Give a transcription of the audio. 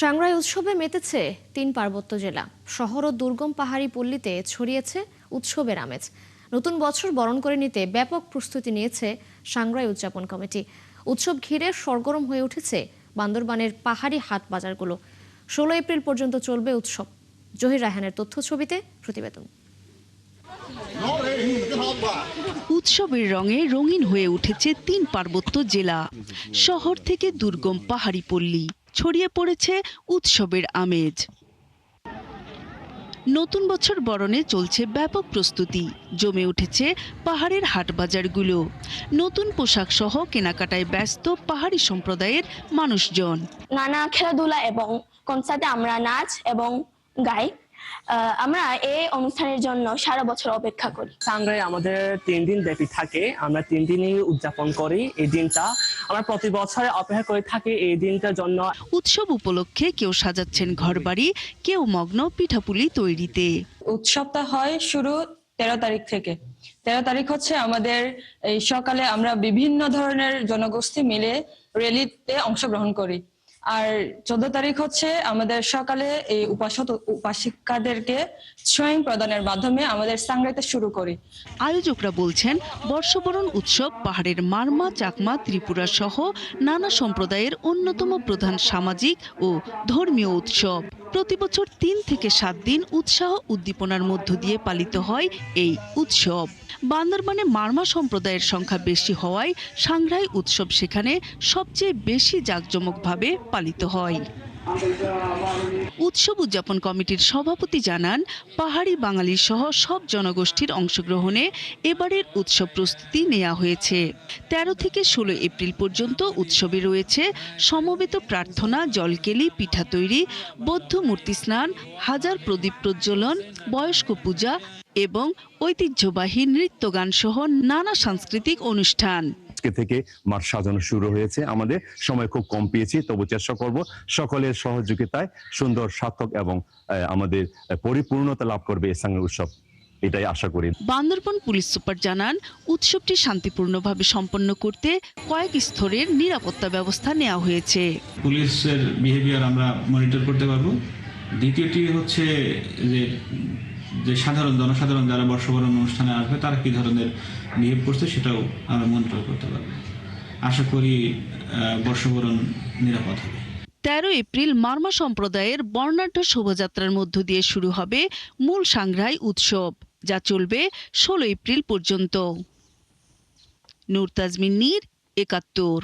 সাংগ্রাই উৎসবে মেতেছে ৩ পার্বত্য জেলা। শহর ও দুর্গম পাহাড়ি পল্লীতে ছড়িয়েছে উৎসবের আমেজ। নতুন বছর বরণ করে নিতে ব্যাপক প্রস্তুতি নিয়েছে সাংগ্রাই উদযাপন কমিটি। উৎসব ঘিরে সরগরম হয়ে উঠেছে বান্দরবানের পাহাড়ি হাট বাজারগুলো। ১৬ এপ্রিল পর্যন্ত চলবে উৎসব। জহির রায়হানের তথ্য ছবিতে প্রতিবেদন। উৎসবের রঙে রঙিন হয়ে উঠেছে ৩ পার্বত্য জেলা। শহর থেকে দুর্গম পাহাড়ি পল্লী ছড়িয়ে পড়েছে উৎসবের আমেজ। নতুন বছর বরণে চলছে ব্যাপক প্রস্তুতি। জমে উঠেছে পাহাড়ের হাট বাজারগুলো। নতুন পোশাক সহ কেনাকাটায় ব্যস্ত পাহাড়ি সম্প্রদায়ের মানুষজন। নানা খেলাধুলা এবং কনসার্টে আমরা নাচ এবং গাই। আমরা এই অনুষ্ঠানের জন্য সারা বছর অপেক্ষা করি। সাংগ্রাই আমাদের 3 দিন ব্যাপী থাকে। আমরা 3 দিনই উদযাপন করি এই দিনটা। আমরা প্রতি বছর অপেক্ষা করে থাকি এই দিনটার জন্য। উৎসব উপলক্ষে কেউ সাজাচ্ছেন ঘরবাড়ি, কেউ মগ্ন পিঠাপুলি তৈরিতে। উৎসবটা হয় শুরু 13 তারিখ থেকে। 13 তারিখ হচ্ছে আমাদের এই সকালে আমরা বিভিন্ন ধরনের জনগোষ্ঠী মিলে র্যালিতে অংশগ্রহণ করি। আর 14 তারিখ হচ্ছে আমাদের সকালে এই উপাসিকাদেরকে স্বয়ং প্রদানের মাধ্যমে আমাদের সাংগ্রাইতে শুরু করি। আয়োজকরা বলছেন, বর্ষবরণ উৎসব পাহাড়ের মারমা, চাকমা, ত্রিপুরা সহ নানা সম্প্রদায়ের অন্যতম প্রধান সামাজিক ও ধর্মীয় উৎসব। প্রতিবছর 3 থেকে 7 দিন উৎসাহ উদ্দীপনার মধ্য দিয়ে পালিত হয় এই উৎসব। বান্দরবানে মারমা সম্প্রদায়ের সংখ্যা বেশি হওয়ায় সাংগ্রাই উৎসব সেখানে সবচেয়ে বেশি জাঁকজমকভাবে পালিত হয়। উৎসব উদযাপন কমিটির সভাপতি জানান, পাহাড়ি বাঙালি সহ সব জনগোষ্ঠীর অংশগ্রহণে এবারের উৎসব প্রস্তুতি নেওয়া হয়েছে। 13 থেকে 16 এপ্রিল পর্যন্ত উৎসবে রয়েছে সমবেত প্রার্থনা, জলকেলি, পিঠা তৈরি, বৌদ্ধ মূর্তি স্নান, হাজার প্রদীপ প্রজ্বলন, বয়স্ক পূজা এবং ঐতিহ্যবাহী নৃত্যগান সহ নানা সাংস্কৃতিক অনুষ্ঠান। থেকে মাঠ সাজানো শুরু হয়েছে। আমাদের সময় খুব কম পেয়েছি, তবু চেষ্টা করব সকলের সহযোগিতায় সুন্দর, সার্থক এবং আমাদের পরিপূর্ণতা লাভ করবে এই সাংগ্রাই উৎসব, এটাই আশা করি। বান্দরবান পুলিশ সুপার জানান, উৎসবটি শান্তিপূর্ণভাবে সম্পন্ন করতে কয়েক স্তরের নিরাপত্তা ব্যবস্থা নেওয়া হয়েছে। পুলিশের বিহেভিয়ার আমরা মনিটর করতে পারবো। দ্বিতীয়টি হচ্ছে যে জনসাধারণ যারা বর্ষবরণ অনুষ্ঠানে আসবে তারা কি ধরনের বিহেভ করছে সেটাও আমরা মনিটর করতে পারবো। আশা করি বর্ষবরণ নিরাপদ হবে। 13 এপ্রিল মারমা সম্প্রদায়ের বর্ণাঢ্য শোভাযাত্রার মধ্য দিয়ে শুরু হবে মূল সাংগ্রাই উৎসব, যা চলবে 16 এপ্রিল পর্যন্ত। নূর তাজমিন নীর, ৭১।